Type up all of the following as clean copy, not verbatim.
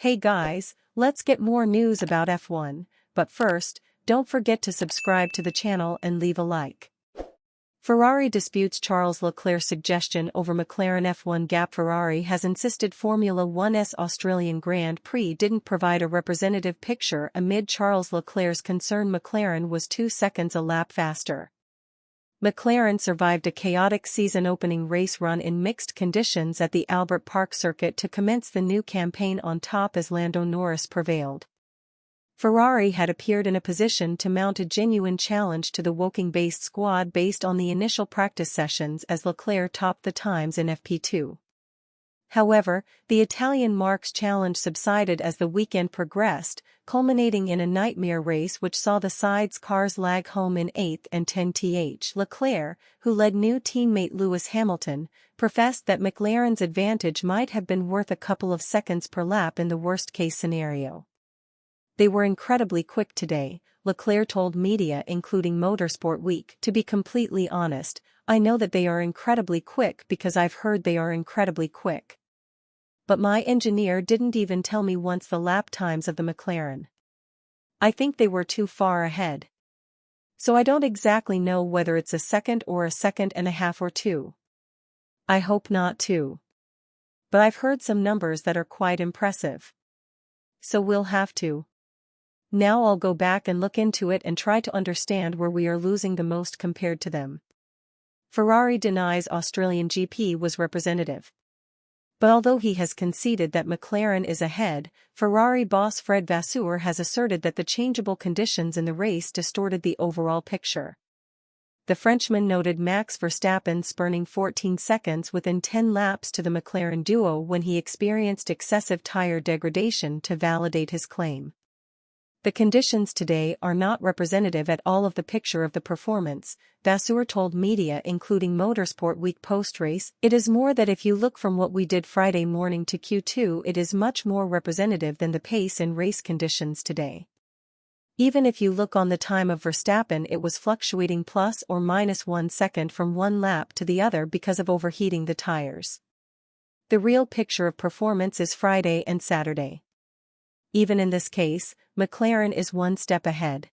Hey guys, let's get more news about F1, but first, don't forget to subscribe to the channel and leave a like. Ferrari disputes Charles Leclerc's suggestion over McLaren F1 gap. Ferrari has insisted Formula One's Australian Grand Prix didn't provide a representative picture amid Charles Leclerc's concern McLaren was 2 seconds a lap faster. McLaren survived a chaotic season-opening race run in mixed conditions at the Albert Park circuit to commence the new campaign on top as Lando Norris prevailed. Ferrari had appeared in a position to mount a genuine challenge to the Woking-based squad based on the initial practice sessions as Leclerc topped the times in FP2. However, the Italian Marque's challenge subsided as the weekend progressed, culminating in a nightmare race which saw the side's cars lag home in 8th and 10th. Leclerc, who led new teammate Lewis Hamilton, professed that McLaren's advantage might have been worth a couple of seconds per lap in the worst-case scenario. "They were incredibly quick today," Leclerc told media including Motorsport Week. "To be completely honest, I know that they are incredibly quick because I've heard they are incredibly quick. But my engineer didn't even tell me once the lap times of the McLaren. I think they were too far ahead. So I don't exactly know whether it's a second or a second and a half or two. I hope not too. But I've heard some numbers that are quite impressive. So we'll have to. Now I'll go back and look into it and try to understand where we are losing the most compared to them." Ferrari denies Australian GP was representative. But although he has conceded that McLaren is ahead, Ferrari boss Fred Vasseur has asserted that the changeable conditions in the race distorted the overall picture. The Frenchman noted Max Verstappen spurning 14 seconds within 10 laps to the McLaren duo when he experienced excessive tire degradation to validate his claim. "The conditions today are not representative at all of the picture of the performance," Vasseur told media including Motorsport Week post-race. "It is more that if you look from what we did Friday morning to Q2 it is much more representative than the pace in race conditions today. Even if you look on the time of Verstappen it was fluctuating plus or minus 1 second from one lap to the other because of overheating the tires. The real picture of performance is Friday and Saturday. Even in this case, McLaren is one step ahead."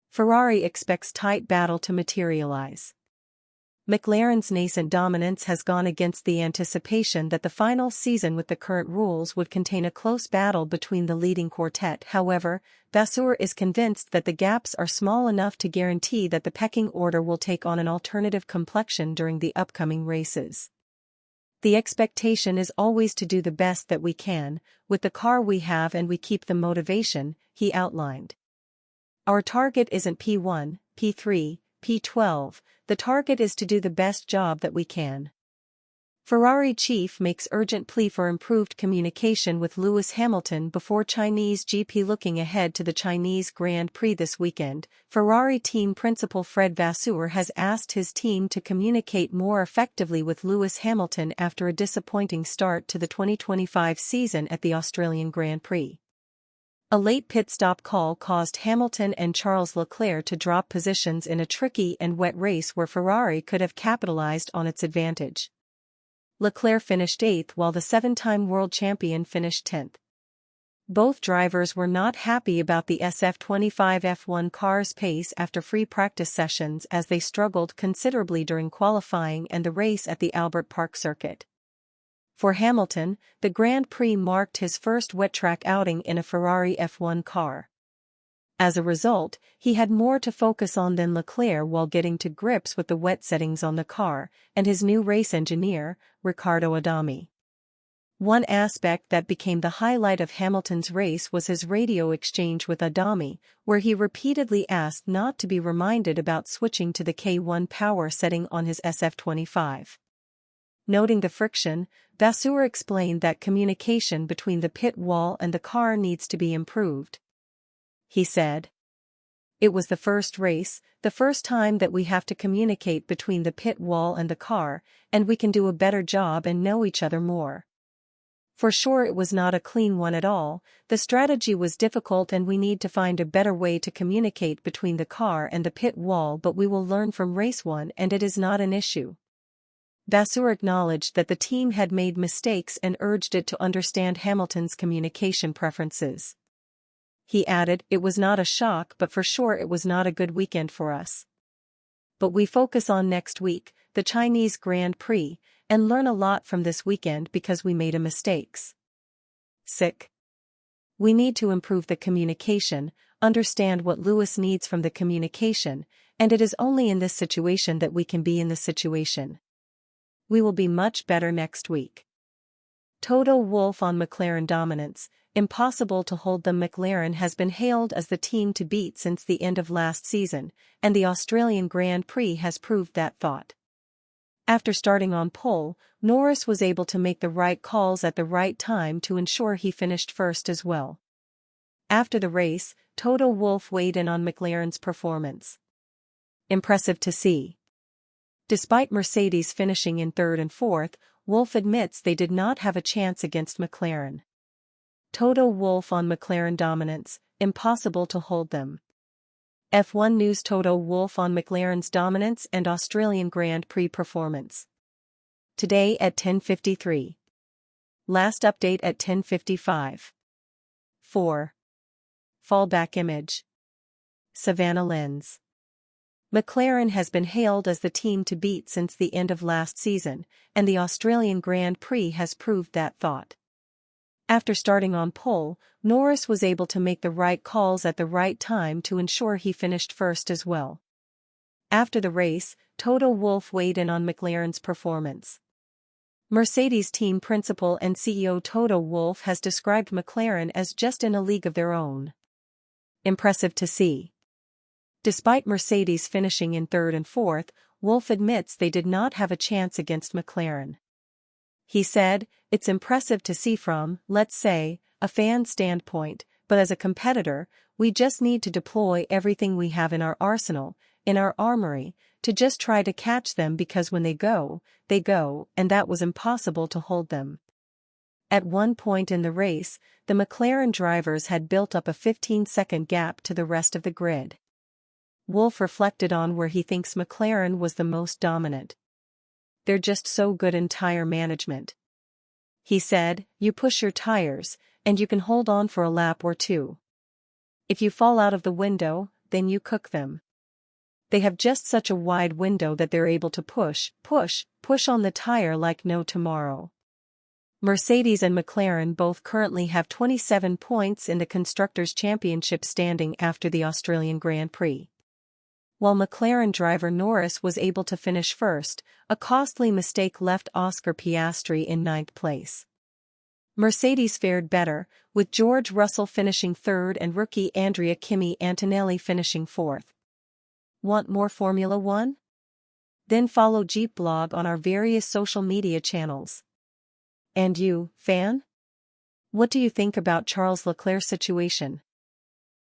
Ferrari expects tight battle to materialize. McLaren's nascent dominance has gone against the anticipation that the final season with the current rules would contain a close battle between the leading quartet. However, Vasseur is convinced that the gaps are small enough to guarantee that the pecking order will take on an alternative complexion during the upcoming races. "The expectation is always to do the best that we can, with the car we have and we keep the motivation," he outlined. "Our target isn't P1, P3, P12, the target is to do the best job that we can." Ferrari chief makes urgent plea for improved communication with Lewis Hamilton before Chinese GP. Looking ahead to the Chinese Grand Prix this weekend, Ferrari team principal Fred Vasseur has asked his team to communicate more effectively with Lewis Hamilton after a disappointing start to the 2025 season at the Australian Grand Prix. A late pit stop call caused Hamilton and Charles Leclerc to drop positions in a tricky and wet race where Ferrari could have capitalized on its advantage. Leclerc finished 8th while the 7-time world champion finished 10th. Both drivers were not happy about the SF25 F1 car's pace after free practice sessions as they struggled considerably during qualifying and the race at the Albert Park circuit. For Hamilton, the Grand Prix marked his first wet track outing in a Ferrari F1 car. As a result, he had more to focus on than Leclerc while getting to grips with the wet settings on the car and his new race engineer, Riccardo Adami. One aspect that became the highlight of Hamilton's race was his radio exchange with Adami, where he repeatedly asked not to be reminded about switching to the K1 power setting on his SF25. Noting the friction, Vasseur explained that communication between the pit wall and the car needs to be improved. He said, "It was the first race, the first time that we have to communicate between the pit wall and the car, and we can do a better job and know each other more. For sure it was not a clean one at all, the strategy was difficult and we need to find a better way to communicate between the car and the pit wall, but we will learn from race 1 and it is not an issue." Vasseur acknowledged that the team had made mistakes and urged it to understand Hamilton's communication preferences. He added, "It was not a shock, but for sure it was not a good weekend for us. But we focus on next week, the Chinese Grand Prix, and learn a lot from this weekend because we made mistakes. Sick. We need to improve the communication, understand what Lewis needs from the communication, and it is only in this situation that we can be in the situation. We will be much better next week." Toto Wolff on McLaren dominance. Impossible to hold them. McLaren has been hailed as the team to beat since the end of last season, and the Australian Grand Prix has proved that thought. After starting on pole, Norris was able to make the right calls at the right time to ensure he finished first as well. After the race, Toto Wolff weighed in on McLaren's performance. "Impressive to see. Despite Mercedes finishing in third and fourth, Wolff admits they did not have a chance against McLaren." Toto Wolff on McLaren dominance. Impossible to hold them. F1 News. Toto Wolff on McLaren's dominance and Australian Grand Prix performance. Today at 10:53. Last update at 10:55. 4. Fallback image. Savannah Lens. McLaren has been hailed as the team to beat since the end of last season, and the Australian Grand Prix has proved that thought. After starting on pole, Norris was able to make the right calls at the right time to ensure he finished first as well. After the race, Toto Wolff weighed in on McLaren's performance. Mercedes team principal and CEO Toto Wolff has described McLaren as just in a league of their own. Impressive to see. Despite Mercedes finishing in third and fourth, Wolff admits they did not have a chance against McLaren. He said, "It's impressive to see from, let's say, a fan standpoint, but as a competitor, we just need to deploy everything we have in our arsenal, in our armory, to just try to catch them because when they go, and that was impossible to hold them." At one point in the race, the McLaren drivers had built up a 15-second gap to the rest of the grid. Wolff reflected on where he thinks McLaren was the most dominant. "They're just so good in tire management." He said, "You push your tires, and you can hold on for a lap or two. If you fall out of the window, then you cook them. They have just such a wide window that they're able to push on the tire like no tomorrow." Mercedes and McLaren both currently have 27 points in the Constructors' Championship standing after the Australian Grand Prix. While McLaren driver Norris was able to finish first, a costly mistake left Oscar Piastri in ninth place. Mercedes fared better, with George Russell finishing third and rookie Andrea Kimi Antonelli finishing fourth. Want more Formula One? Then follow Jeep Blog on our various social media channels. And you, fan? What do you think about Charles Leclerc's situation?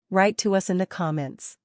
Write to us in the comments.